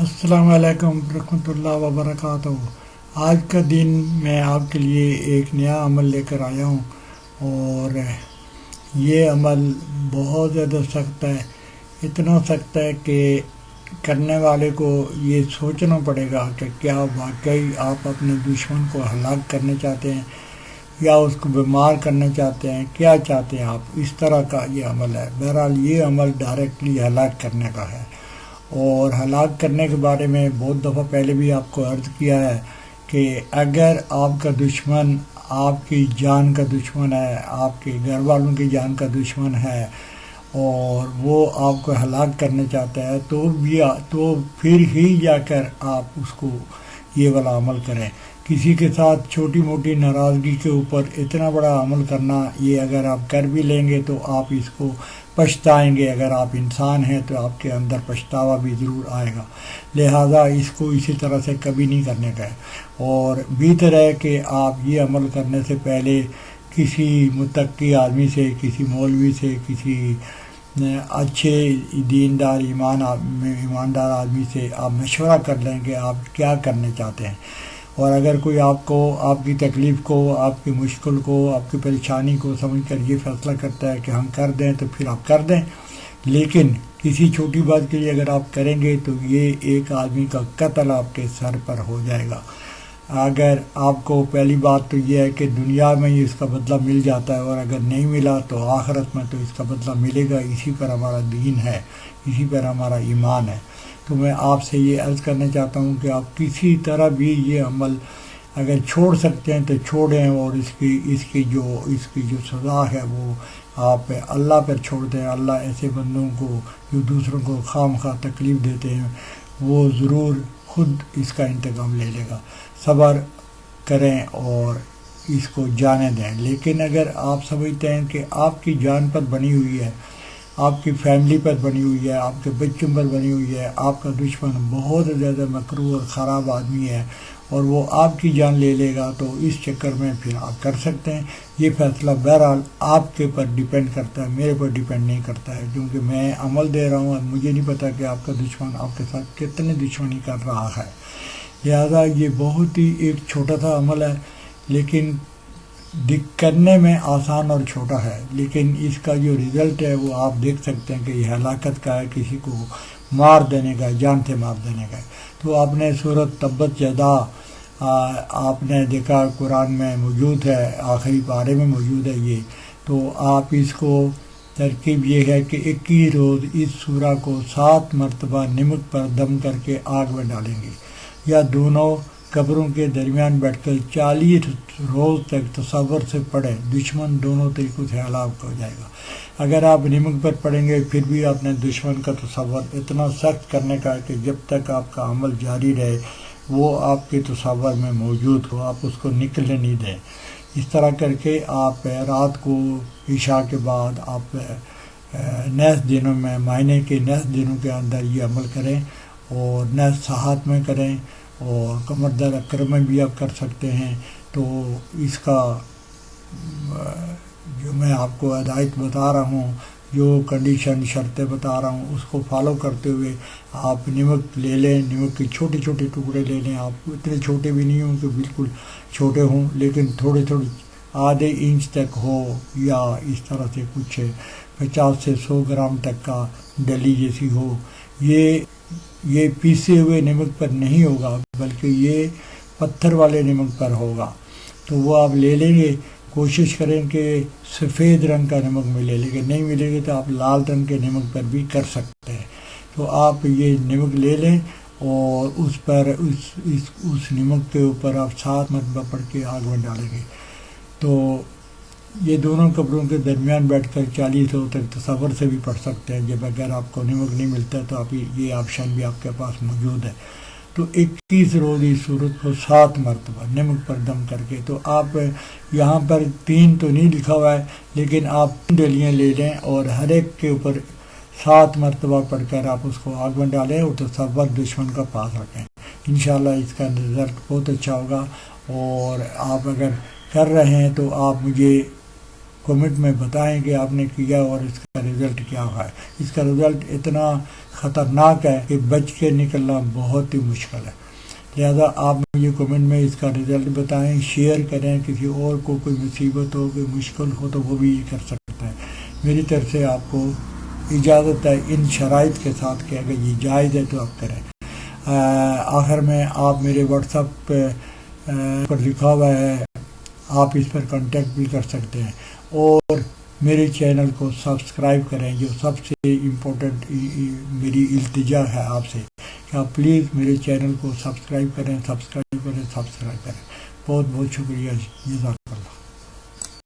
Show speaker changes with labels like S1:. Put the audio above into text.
S1: السلام علیکم ورحمۃ اللہ وبرکاتہ۔ آج کا دن میں آپ کے لیے ایک نیا عمل لے کر آیا ہوں، اور یہ عمل بہت زیادہ سخت ہے۔ اتنا سخت ہے کہ کرنے والے کو یہ سوچنا پڑے گا کہ کیا واقعی آپ اپنے دشمن کو ہلاک کرنا چاہتے ہیں یا اس کو بیمار کرنا چاہتے ہیں، کیا چاہتے ہیں آپ۔ اس طرح کا یہ عمل ہے۔ بہرحال یہ عمل ڈائریکٹلی ہلاک کرنے کا ہے، اور ہلاک کرنے کے بارے میں بہت دفعہ پہلے بھی آپ کو عرض کیا ہے کہ اگر آپ کا دشمن آپ کی جان کا دشمن ہے، آپ کے گھر والوں کی جان کا دشمن ہے، اور وہ آپ کو ہلاک کرنا چاہتا ہے، تو پھر ہی جا کر آپ اس کو یہ والا عمل کریں۔ کسی کے ساتھ چھوٹی موٹی ناراضگی کے اوپر اتنا بڑا عمل کرنا، یہ اگر آپ کر بھی لیں گے تو آپ اس کو پچھتائیں گے۔ اگر آپ انسان ہیں تو آپ کے اندر پچھتاوا بھی ضرور آئے گا، لہذا اس کو اسی طرح سے کبھی نہیں کرنے کا ہے۔ اور بہتر ہے کہ آپ یہ عمل کرنے سے پہلے کسی متقی آدمی سے، کسی مولوی سے، کسی اچھے دیندار ایماندار آدمی سے آپ مشورہ کر لیں کہ آپ کیا کرنا چاہتے ہیں۔ اور اگر کوئی آپ کو، آپ کی تکلیف کو، آپ کی مشکل کو، آپ کی پریشانی کو سمجھ کر یہ فیصلہ کرتا ہے کہ ہم کر دیں تو پھر آپ کر دیں، لیکن کسی چھوٹی بات کے لیے اگر آپ کریں گے تو یہ ایک آدمی کا قتل آپ کے سر پر ہو جائے گا۔ اگر آپ کو پہلی بات تو یہ ہے کہ دنیا میں ہی اس کا بدلہ مل جاتا ہے، اور اگر نہیں ملا تو آخرت میں تو اس کا بدلہ ملے گا۔ اسی پر ہمارا دین ہے، اسی پر ہمارا ایمان ہے۔ تو میں آپ سے یہ عرض کرنا چاہتا ہوں کہ آپ کسی طرح بھی یہ عمل اگر چھوڑ سکتے ہیں تو چھوڑیں، اور اس کی جو سزا ہے وہ آپ اللہ پر چھوڑ دیں۔ اللہ ایسے بندوں کو جو دوسروں کو خام خواہ تکلیف دیتے ہیں، وہ ضرور خود اس کا انتقام لے لے گا۔ صبر کریں اور اس کو جانے دیں۔ لیکن اگر آپ سمجھتے ہیں کہ آپ کی جان پر بنی ہوئی ہے، آپ کی فیملی پر بنی ہوئی ہے، آپ کے بچوں پر بنی ہوئی ہے، آپ کا دشمن بہت زیادہ مکروہ اور خراب آدمی ہے اور وہ آپ کی جان لے لے گا، تو اس چکر میں پھر آپ کر سکتے ہیں۔ یہ فیصلہ بہرحال آپ کے پر ڈیپینڈ کرتا ہے، میرے پر ڈیپینڈ نہیں کرتا ہے، کیونکہ میں عمل دے رہا ہوں اور مجھے نہیں پتا کہ آپ کا دشمن آپ کے ساتھ کتنے دشمنی کر رہا ہے۔ لہذا یہ بہت ہی ایک چھوٹا سا عمل ہے، لیکن کرنے میں آسان اور چھوٹا ہے، لیکن اس کا جو رزلٹ ہے وہ آپ دیکھ سکتے ہیں کہ یہ ہلاکت کا ہے، کسی کو مار دینے کا ہے، جان سے مار دینے کا ہے۔ تو آپ نے سورۃ تبت یدا آپ نے دیکھا قرآن میں موجود ہے، آخری پارے میں موجود ہے یہ، تو آپ اس کو ترکیب یہ ہے کہ 21 روز اس سورہ کو 7 مرتبہ نمک پر دم کر کے آگ میں ڈالیں گے، یا دونوں قبروں کے درمیان بیٹھ کر 40 روز تک تصور سے پڑھیں، دشمن دونوں طریقوں سے ہلاک ہو جائے گا۔ اگر آپ نمک پر پڑھیں گے پھر بھی اپنے دشمن کا تصور اتنا سخت کرنے کا ہے کہ جب تک آپ کا عمل جاری رہے وہ آپ کے تصور میں موجود ہو، آپ اس کو نکلنے نہیں دیں۔ اس طرح کر کے آپ رات کو عشاء کے بعد آپ نیس دنوں میں، مہینے کے نیس دنوں کے اندر یہ عمل کریں، اور نیس ساحت میں کریں، اور قمر در اکرم میں بھی آپ کر سکتے ہیں۔ تو اس کا جو میں آپ کو ہدایت بتا رہا ہوں، جو کنڈیشن شرطیں بتا رہا ہوں، اس کو فالو کرتے ہوئے آپ نمک لے لیں، نمک کے چھوٹے چھوٹے ٹکڑے لے لیں۔ آپ اتنے چھوٹے بھی نہیں ہوں کہ بالکل چھوٹے ہوں، لیکن تھوڑے تھوڑے آدھے انچ تک ہو، یا اس طرح سے کچھ 50 سے 100 گرام تک کا ڈلی جیسی ہو۔ یہ پیسے ہوئے نمک پر نہیں ہوگا، بلکہ یہ پتھر والے نمک پر ہوگا، تو وہ آپ لے لیں گے۔ کوشش کریں کہ سفید رنگ کا نمک ملے، لیکن نہیں ملے گا تو آپ لال رنگ کے نمک پر بھی کر سکتے ہیں۔ تو آپ یہ نمک لے لیں، اور اس نمک کے اوپر آپ 7 مرتبہ پڑھ کے آگ میں ڈالیں گے۔ تو یہ دونوں قبروں کے درمیان بیٹھ کر 40 روز تک تصور سے بھی پڑھ سکتے ہیں۔ جب اگر آپ کو نمک نہیں ملتا تو آپ یہ آپشن بھی آپ کے پاس موجود ہے۔ تو 21 روز اس صورت کو 7 مرتبہ نمک پر دم کر کے، تو آپ یہاں پر 3 تو نہیں لکھا ہوا ہے، لیکن آپ 3 ڈلیاں لے لیں اور ہر ایک کے اوپر 7 مرتبہ پڑھ کر آپ اس کو آگ میں ڈالیں اور تصور دشمن کا پاس رکھیں۔ انشاءاللہ اس کا رزلٹ بہت اچھا ہوگا، اور آپ اگر کر رہے ہیں تو آپ مجھے کمنٹ میں بتائیں کہ آپ نے کیا اور اس کا رزلٹ کیا ہے. اس کا رزلٹ اتنا خطرناک ہے کہ بچ کے نکلنا بہت ہی مشکل ہے. لہذا آپ مجھے کمنٹ میں اس کا رزلٹ بتائیں، شیئر کریں. کسی اور کو کوئی مصیبت ہو، کوئی مشکل ہو تو وہ بھی یہ کر سکتا ہے. میری طرف سے آپ کو اجازت ہے ان شرائط کے ساتھ کہ اگر یہ جائز ہے تو آپ کریں. آخر میں آپ میرے واٹس ایپ پر لکھا ہوا ہے، آپ اس پر کانٹیکٹ بھی کر سکتے ہیں. اور میرے چینل کو سبسکرائب کریں. جو سب سے امپورٹنٹ میری التجا ہے آپ سے کہ آپ پلیز میرے چینل کو سبسکرائب کریں. بہت بہت شکریہ. جزاک